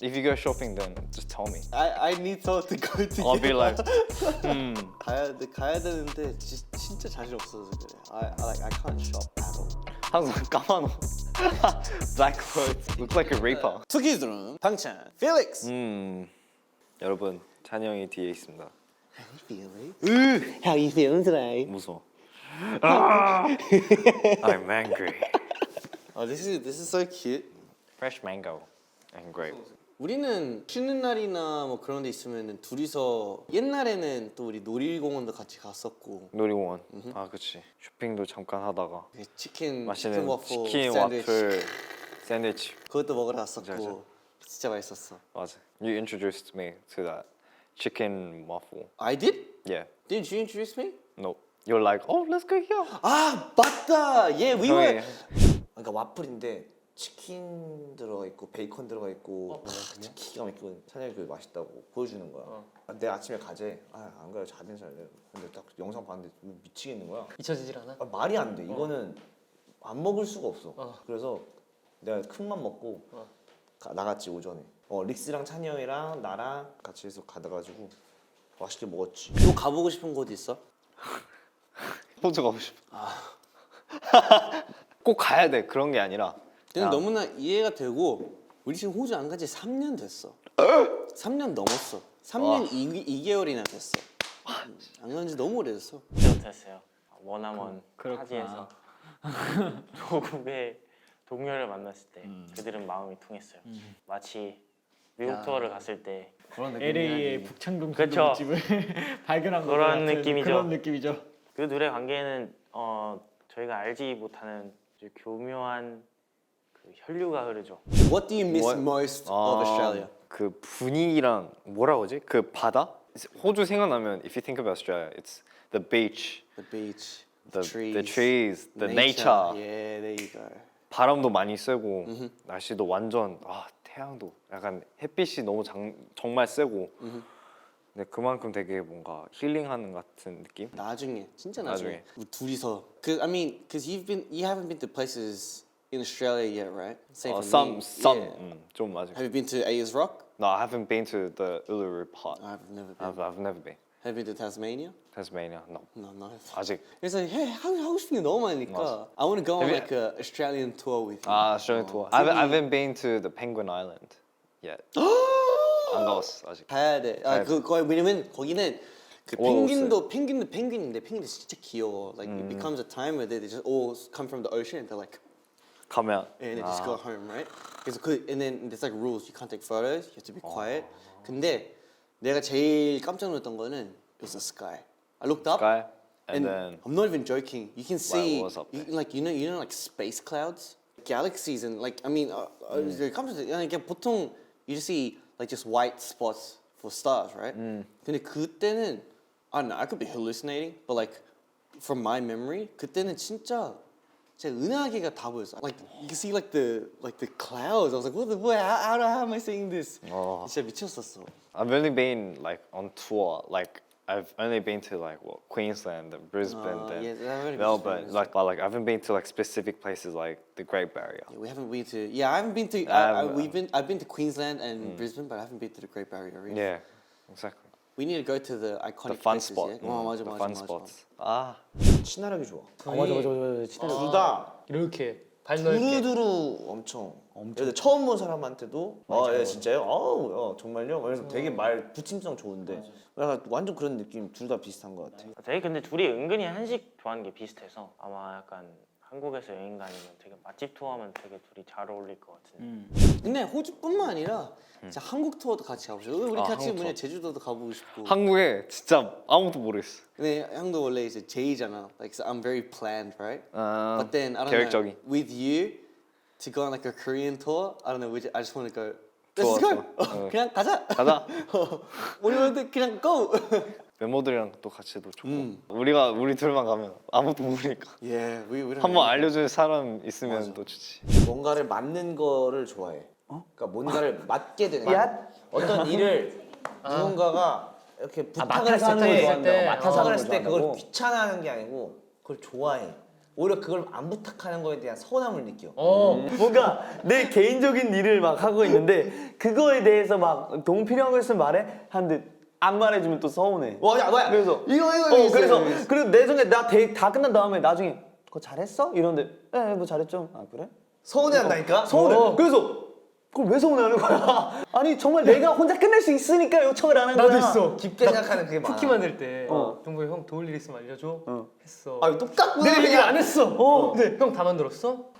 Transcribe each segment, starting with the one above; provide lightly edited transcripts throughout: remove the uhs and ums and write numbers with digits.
If you go shopping, then just tell me. I need someone to go to. I'll be like, 가야 되는데 진짜 자신 없어서 그래. I can't shop at all. 항상 까만 옷. Black clothes. Look like a reaper. 투키드론 방찬 Felix. 여러분, 찬이 형이 뒤에 있습니다. How you feeling today? 무서워. I'm angry. Oh, this is so cute. Fresh mango and grape. 우리는 쉬는 날이나 뭐 그런 데 있으면은 둘이서 옛날에는 또 우리 놀이공원도 같이 갔었고 놀이공원. 아, 그치. 쇼핑도 잠깐 하다가 치킨 맛있는 워플 치킨 샌드위치 와플 샌드위치. 그것도 먹으러 갔었고 맞아. 진짜 맛있었어. 맞아. You introduced me to that chicken waffle. I did? Yeah. Didn't you introduce me? No. You're like, oh, let's go here. 아 맞다. Yeah, we were. 그러니까 와플인데 치킨 들어가 있고 베이컨 들어가 있고 진짜 기가 막히고 찬영이 그 맛있다고 보여주는 거야. 내일 아침에 가재. 안 가요. 자진 살래. 근데 딱 영상 봤는데 미치겠는 거야. 잊혀지질 않아? 말이 안 돼. 이거는 안 먹을 수가 없어. 그래서 내가 큰맘 먹고 나갔지 오전에. 릭스랑 찬이 형이랑 나랑 같이 해서 가가지고 맛있게 먹었지. 또 가보고 싶은 곳 있어? 호주 가고 싶어. 꼭 가야 돼. 그런 게 아니라. 근데 너무나 이해가 되고 우리 지금 호주 안 간지 3년 됐어. 3년 넘었어. 3년 2개월이나 됐어. 안 간지 너무 오래됐어. 못했어요. 원어원 타지에서 조국의 동료를 만났을 때 그들은 마음이 통했어요. 마치 미국 투어를 갔을 때 LA의 북창동 그쵸. 순두부집을 발견한 것 그런 같은 느낌이죠. 그런 느낌이죠. 그 둘의 관계는 저희가 알지 못하는 아주 교묘한 그 혈류가 흐르죠. What do you miss most of Australia? 그 분위기랑 뭐라고 하지? 그 바다? 호주 생각나면 if you think of Australia, it's the beach, The beach, the trees, trees, the nature. Yeah, there you go. 바람도 많이 쐬고 날씨도 완전 태양도 약간 햇빛이 너무 정말 세고 근데 그만큼 되게 뭔가 힐링하는 같은 느낌? 나중에 진짜 나중에 나중에. 우리 둘이서 I mean, because you haven't been to places in Australia yet, right? Same for some me. Yeah. 좀 맞아. Have you been to Ayers Rock? No, I haven't been to the Uluru part. I've never been. I've never been. Have you been to Tasmania? Tasmania, no. No, no. 아직. 그래서 하고 싶은 게 너무 많으니까 I want to go on Have you- like a Australian tour with you. Australian tour. I haven't been to the Penguin Island yet. 안 가봤어 아직. 가야 돼. 그거 왜냐면 거기는 그 오, 펭귄도 펭귄인데 펭귄도 진짜 귀여워. Like it becomes a time where they just all come from the ocean and they're like 가면. and they just go home, right? 그래서 and then there's like rules. You can't take photos. You have to be quiet. 근데 내가 제일 깜짝 놀랐던 거는 it was the sky. I looked up Sky, and and then I'm not even joking. You can see was up there? like you know like space clouds, galaxies, and like I mean, 그냥 보통 you just see like just white spots for stars, right? 근데 그때는 I don't know. I could be hallucinating, but like from my memory, 그때는 진짜 은하계가 다 보였어. Like you can see like the clouds. I was like, how am I seeing this? 진짜 미쳤었어. I've only been like on tour. Like I've only been to like Queensland, and Brisbane, then yeah, I've already been to Melbourne. Brisbane. Like I haven't been to like specific places like the Great Barrier. Yeah, we haven't been to. Yeah, I haven't been to. I've been to Queensland and Brisbane, but I haven't been to the Great Barrier Reef. Yeah, exactly. We need to go to the iconic The fun places, spot. Yeah? 맞아, the 맞아, fun 맞아. spots. 아, 친화력이 좋아. 맞아. 진짜 둘 다 이렇게 발 넓게. 두루두루 엄청. 예를 들어 처음 본 사람한테도 예 진짜요? 정말요? 그래서 되게 말 부침성 좋은데 약간 완전 그런 느낌 둘 다 비슷한 것 같아. 되게 근데 둘이 은근히 한식 좋아하는 게 비슷해서 아마 약간 한국에서 여행 다니면 되게 맛집 투어하면 되게 둘이 잘 어울릴 것 같은데. 근데 호주뿐만 아니라 진짜 한국 투어도 같이 가보자. 우리 같이 한국 뭐냐 투어. 제주도도 가보고 싶고. 한국에 진짜 아무도 모르겠어. 근데 형도 원래 이제 J잖아. Like so I'm very planned, right? But then I don't 계획적인. know. With you to go on like a Korean tour, I don't know. I just want to go. 좋아, Let's go. 좋아. 그냥 가자. 가자. 우리한테 그냥 go. 멤버들이랑 또 같이도 좋고. 우리 둘만 가면 아무도 모르니까. Yeah, we don't. 한번 알려줄 사람 있으면 또 좋지. 뭔가를 맡는 거를 좋아해. 그러니까 뭔가를 맡게 되는 거야. 어떤 일을 누군가가 이렇게 부탁을 해서 맡아서 하는 걸 했을 좋아한다고. 때. 맡아서 어, 했을 때 그걸 좋아한다고. 귀찮아하는 게 아니고 그걸 좋아해. 오히려 그걸 안 부탁하는 거에 대한 서운함을 느껴. 뭔가 내 개인적인 일을 막 하고 있는데 그거에 대해서 막 도움 필요한 거 있으면 말해 하는데 안 말해주면 또 서운해. 뭐야? 그래서 이거 그래서 그리고 내 전에 다 끝난 다음에 나중에 그거 잘했어? 이러는데 뭐 잘했죠. 아 그래? 서운해한다니까? 서운해. 그래서 그걸 왜 서운해하는 거야? 아니 정말 내가 혼자 끝낼 수 있으니까 요청을 안 한 거야. 나도 있어. 깊게 생각하는 그게 많아. 쿠키 만들 때 동보이 형 도울 일 있으면 알려줘. 했어. 아 똑같구나. 내 얘기를 안 했어. 네. 형 다 만들었어?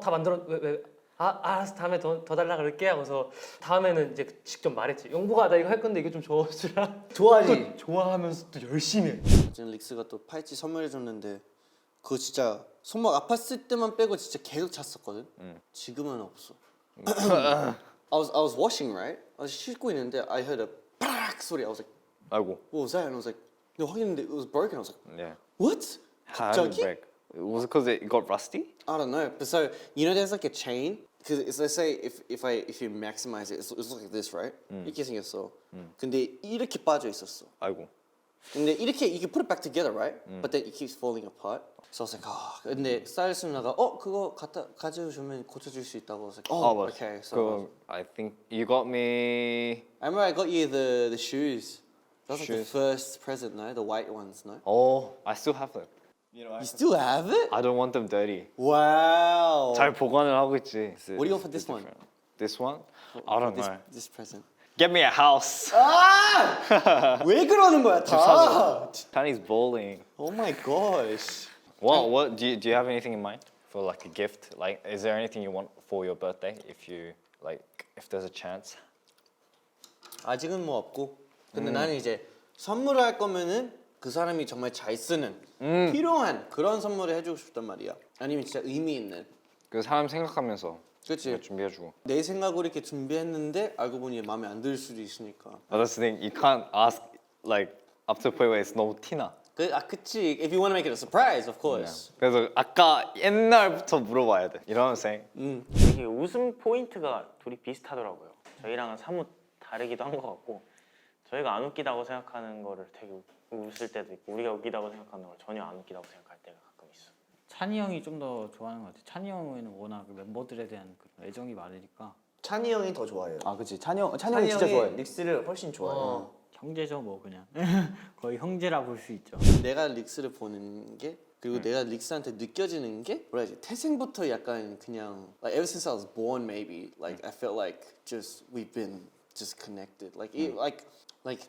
다 만들었. 왜? 알았어. 다음에 더 달라 그럴게 하고서 다음에는 이제 직접 말했지. 용보가 나 이거 할 건데 이거 좀 줘주라. 좋아하지. 또 좋아하면서 또 열심히 해. 지금 릭스가 또 팔찌 선물해줬는데 그거 진짜 손목 아팠을 때만 빼고 진짜 계속 찼었거든. 지금은 없어. I was washing, right? I was 씻고 있는데 I heard a 팍 소리. I was like, 아이고. what was that? And I was like, no, 확인했는데 it was broken. I was like, Yeah. what? How did it 갑자기? break? Was it because it got rusty? I don't know. But so you know, there's like a chain. Because let's say if you maximize it, it's like this, right? 이렇게 생겼어. 근데 이렇게 빠져 있었어. 아이고. 근데 이렇게 you can put it back together, right? But then it keeps falling apart. So I was like, 근데 스타일리스트 누나가 그거 가져주면 고쳐줄 수 있다고. I was like, 맞아. okay. So 그 I think you got me. I remember I got you the shoes. That was like the Shoes. first present, no? The white ones, no? Oh, I still have them. You still have it? I don't want them dirty. Wow. 잘 보관을 하고 있지. What do you want for this one? This one? I don't know. This present. Get me a house. 왜 그러는 거야 다? Chinese bowling. Oh my gosh. What do you have anything in mind for like a gift? Like, is there anything you want for your birthday if there's a chance? 아직은 뭐 없고. 근데 나는 이제 선물을 할 거면은 그 사람이 정말 잘 쓰는 필요한 그런 선물을 해주고 싶단 말이야. 아니면 진짜 의미 있는. 그 사람 생각하면서 그렇지. 이거 준비해주고. 내 생각으로 이렇게 준비했는데 알고 보니 마음에 안 들 수도 있으니까. But that's the thing. You can't ask like up to the point where it's 너무 티나. 그치. If you want to make it a surprise, of course. 그래서 아까 옛날부터 물어봐야 돼. You know what I'm saying? 되게 웃음 포인트가 둘이 비슷하더라고요. 저희랑은 사뭇 다르기도 한 것 같고 저희가 안 웃기다고 생각하는 거를 되게 웃을 때도 있고 우리가 웃기다고 생각하는 걸 전혀 안 웃기다고 생각할 때가 가끔 있어. 찬이 형이 좀 더 좋아하는 것 같아. 찬이 형은 워낙 그 멤버들에 대한 그런 애정이 많으니까 찬이 형이 더 좋아해요. 아 그치 찬이 형이 진짜 좋아해. 릭스를 훨씬 좋아해요. 형제죠 뭐 그냥 거의 형제라 볼 수 있죠. 내가 릭스를 보는 게 그리고 내가 릭스한테 느껴지는 게 뭐라 해야지 태생부터 약간 그냥 like ever since I was born maybe like I felt like just we've been just connected like like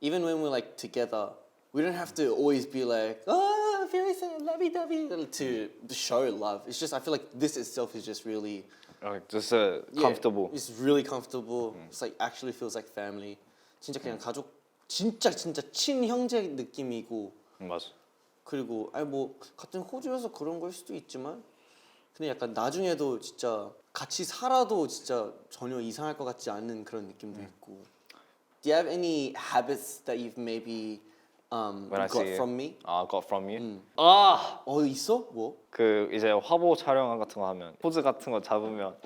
even when we're like together we don't have to always be like I feel like lovey-dovey to show love. It's just I feel like this itself is just really Just yeah, comfortable. It's really comfortable. It's like actually feels like family. 진짜 그냥 가족 진짜 친형제 느낌이고 맞아. 그리고 아니 뭐 같은 호주여서 그런 걸 수도 있지만 근데 약간 나중에도 진짜 같이 살아도 진짜 전혀 이상할 것 같지 않은 그런 느낌도 있고. Do you have any habits that you've maybe When I got see from me? got from you. 있어? 뭐? 그 이제 화보 촬영 같은 거 하면 포즈 같은 거 잡으면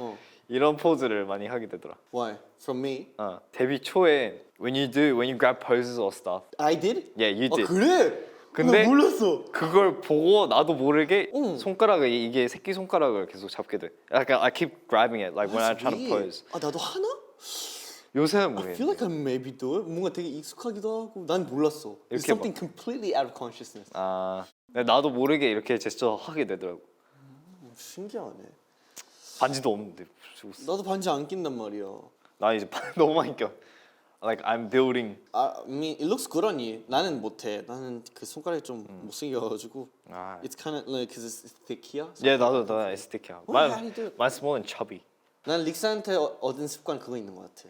이런 포즈를 많이 하게 되더라. Why? From me? 데뷔 초에 when you grab poses or stuff. I did? Yeah, you did. 그래? 근데 나 몰랐어. 그걸 보고 나도 모르게 손가락을 이게 새끼 손가락을 계속 잡게 돼. Like I keep grabbing it like when I try to pose. 나도 하나? 요새는 I feel 모르겠는데. like I maybe do it. 뭔가 되게 익숙하기도 하고 난 몰랐어. It's 이렇게 something completely out of consciousness. 근데 나도 모르게 이렇게 제스처 하게 되더라고. 신기하네. 반지도 없는데. 나도 반지 안 낀단 말이야. 나 이제 너무 많이 껴. Like I'm building. I mean, it looks good on you. 나는 못해. 나는 그 손가락이 좀 못생겨가지고. It's kind of like because it's thick here. So 나도 에스테티야. Well, how do you do it? Mine's small and chubby. 난 릭스한테 얻은 습관 그거 있는 것 같아.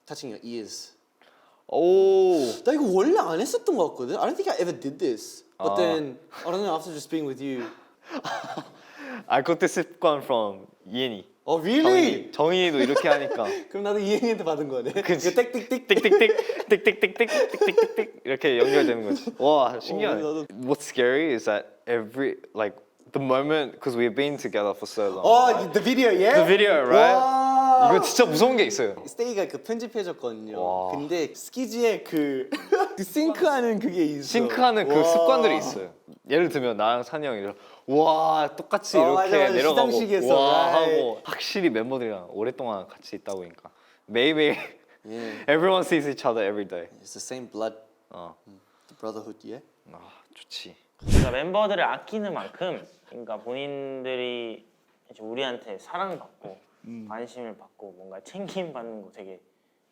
Touching your ears. 오. 나 이거 원래 안 했었던 것 같거든. I don't think I ever did this. But then I don't know. After just being with you. I got this 습관 from 이엔이. Oh really? 정인이도 이렇게 하니까. 그럼 나도 이행이한테 받은 거네. 그치. 이거 땡땡땡. 띡띡띡 이렇게 연결되는 거지. 와 신기하네. 나도- What's scary is that the moment because we've been together for so long. Oh, the video, yeah. The video, right? 와. 이거 진짜 무서운 게 있어요. 스테이가 그 편집해줬거든요. 와. 근데 스키즈에 그 싱크하는 그게 있어. 싱크하는 그 와. 습관들이 있어요. 예를 들면 나랑 찬이 형이 와 똑같이 어, 이렇게 맞아, 맞아. 내려가고 시상식에서, 와 right. 하고 확실히 멤버들이랑 오랫동안 같이 있다 보니까 매일매일 Yeah, everyone sees each other every day. it's the same blood, 어, the brotherhood. Yeah. 아 좋지. 그러니까 멤버들을 아끼는 만큼 그러니까 본인들이 이제 우리한테 사랑받고 관심을 받고 뭔가 챙김 받는 거 되게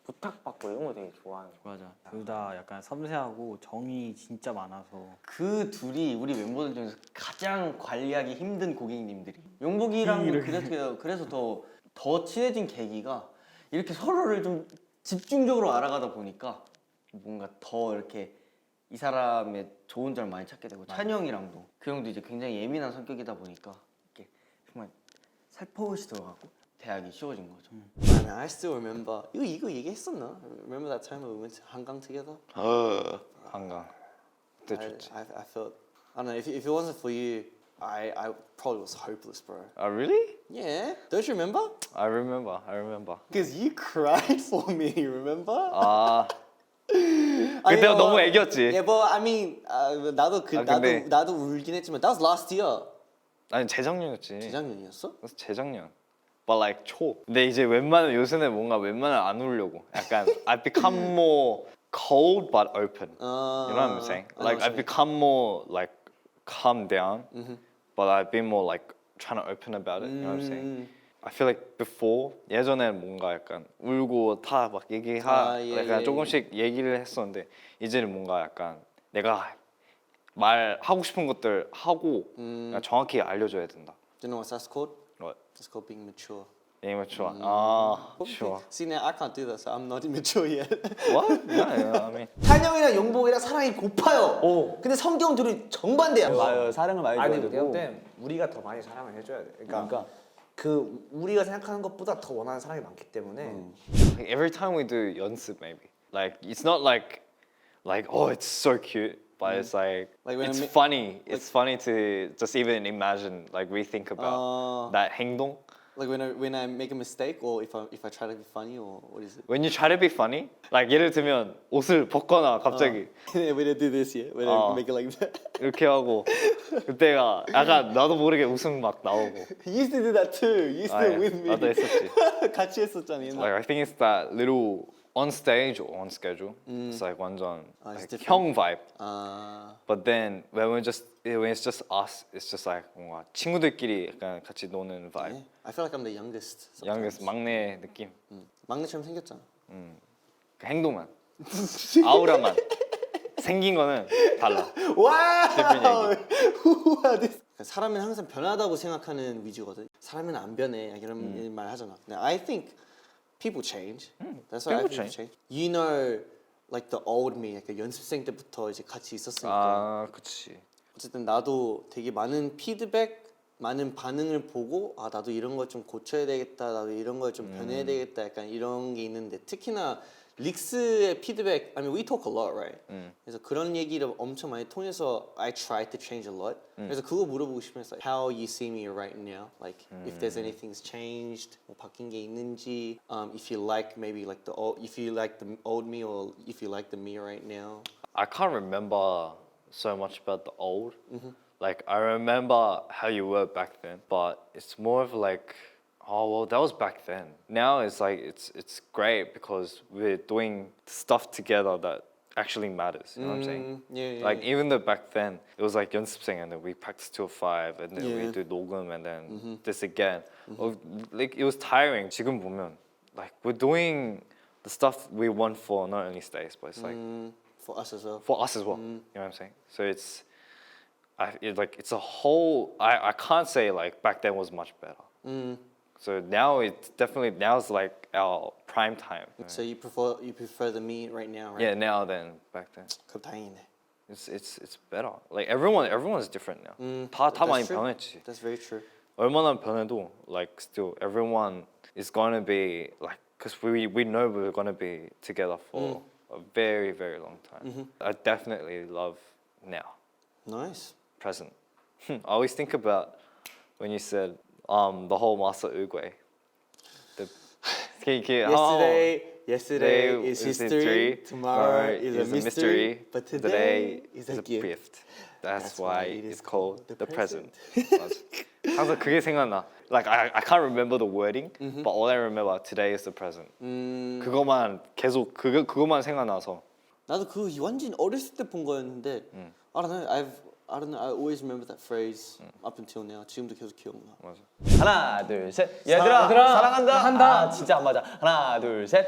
부탁받고 이런 거 되게 좋아하는 거. 맞아. 둘 다 약간 섬세하고 정이 진짜 많아서. 그 둘이 우리 멤버들 중에서 가장 관리하기 힘든 고객님들이. 용복이랑 그래서 더 친해진 계기가 이렇게 서로를 좀 집중적으로 알아가다 보니까 뭔가 더 이렇게 이 사람의 좋은 점을 많이 찾게 되고 찬이 형이랑도 그 형도 이제 굉장히 예민한 성격이다 보니까 이렇게 정말 살포시 들어가고 대하기 쉬워진 거죠. Man, I still remember. 이거 얘기했었나? Remember that time we went to 한강 together? 한강. 그때 좋지. I felt. I don't know. If it wasn't for you, I probably was hopeless, bro. Really? Yeah. Don't you remember? I remember. Because you cried for me. Remember? 아 아니, 그때 너무 애겼지. Yeah, but I mean, 나도 근데- 나도 울긴 했지만 that was last year. 아니 재작년이었지. 재작년이었어? 그래서 재작년. But like 초. 근데 이제 웬만한 요새는 뭔가 웬만하면 안 울려고. 약간 I become more cold but open. You know what I'm saying? I know Like what I you mean. become more like calm down, but I've been more like trying to open about it. You know what I'm saying? I feel like before 예전에는 뭔가 약간 울고 다 막 약간 조금씩 얘기를 했었는데 이제는 뭔가 약간 내가 말하고 싶은 것들 하고 그냥 정확히 알려줘야 된다. Do you know what that's called? What? It's called being mature. 게임을 좋아. 아, 좋아. See now I can't do that, so I'm not immature yet. What? Yeah, I mean. 찬영이랑 용복이랑 사랑이 고파요. 근데 성경 둘이 정반대야. 맞아요. 사랑을 많이 아니 줘야 내가 되고. 볼 땐 우리가 더 많이 사랑을 해줘야 돼. 그러니까 그 우리가 생각하는 것보다 더 원하는 사랑이 많기 때문에 Like every time we do 연습, maybe like it's not like oh it's so cute, but it's like Like when it's I funny. It's funny to just even imagine, like rethink about that 행동. Like when I make a mistake, or if I try to be funny, or what is it? When you try to be funny, like 예를 들면 옷을 벗거나 갑자기 when I do this, yeah. When I make it like that. 이렇게 하고 그때가 약간 나도 모르게 웃음 막 나오고. You used to do that too. You used to 아, do it with me. 나도 했었지. 같이 했었잖아. 옛날에. Like I think it's that little on stage or on schedule. It's like 완전 it's like 형 different. vibe. 아, But then when it's just us, it's just like 뭔가 친구들끼리 약간 같이 노는 vibe. yeah. I feel like I'm the youngest. sometimes. youngest 막내 느낌. 막내처럼 생겼잖아. 그 행동만, 아우라만 생긴 거는 달라. 와우. different 사람은 항상 변하다고 생각하는 위주거든. 사람은 안 변해. 이런 말 하잖아. 근데 I think people change. That's why I people think people change. You know, like the old me, 약간 연습생 때부터 이제 같이 있었으니까. 아, 그렇지. 어쨌든 나도 되게 많은 피드백, 많은 반응을 보고 아 나도 이런 걸 좀 고쳐야 되겠다, 나도 이런 걸 좀 변해야 되겠다, 약간 이런 게 있는데 특히나 릭스의 피드백, I mean we talk a lot, right? 그래서 그런 얘기를 엄청 많이 통해서 I try to change a lot. 그래서 그거 물어보고 싶어서 how you see me right now, like if there's anything's changed, 뭐 바뀐 게 있는지, if you like maybe like the old, if you like the old me or if you like the me right now. I can't remember so much about the old. Like I remember how you were back then, but it's more of like, oh well, that was back then. Now it's like it's great because we're doing stuff together that actually matters. You know what I'm saying? Yeah, Like even though back then it was like 연습생 and then we practiced till 5 and then we Yeah. do 녹음 and then this again. Like it was tiring. 지금 보면 like we're doing the stuff we want for not only Stace but it's like For us as well. for us as well. You know what I'm saying? So it's it's a whole. I can't say like back then was much better. So now it's definitely now's like our prime time. So you prefer the me right now, right? Yeah, now than back then. 그럼 다행이네. It's better. Like everyone's different now. 다 That's 많이 true. 변했지. That's very true. 얼마나 변해도 like still everyone is gonna be like because we know we're gonna be together for a very very long time. I definitely love now. Nice. Present. I always think about when you said the whole Masa Uguay. Yesterday is history. Tomorrow is a mystery. But today is a gift. That's why it's called the present. 맞아. 항상 그게 생각나. Like I can't remember the wording, but all I remember today is the present. 그거만 계속 그거만 생각나서. 나도 그 완전 어렸을 때 본 거였는데 I don't know. I don't know. I always remember that phrase up until now. 지금도 계속 기억나. 맞아. 하나 둘 셋. 얘들아 사랑한다. 아 진짜 안 맞아. 하나 둘 셋.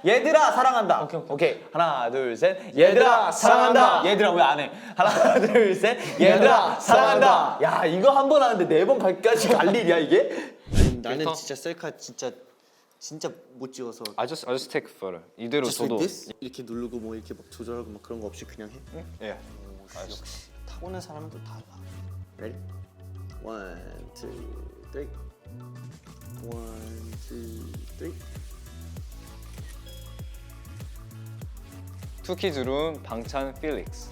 얘들아 사랑한다. 오케이. 하나 둘 셋. 얘들아 사랑한다. 얘들아 왜 안 해? 하나 둘 셋. 얘들아 사랑한다. 야 이거 한 번 하는데 4번 갈까지 갈 일이야 이게? 아니, 나는 진짜 셀카 진짜 못 찍어서. I just take a photo. 이대로 Just like 저도. this? 이렇게 누르고 뭐 이렇게 막 조절하고 막 그런 거 없이 그냥 해? Yeah. 역시 타고난 사람은 또 달라. Ready? 1, 2, 3. 1, 2, 3. 투키즈룸 방찬 필릭스.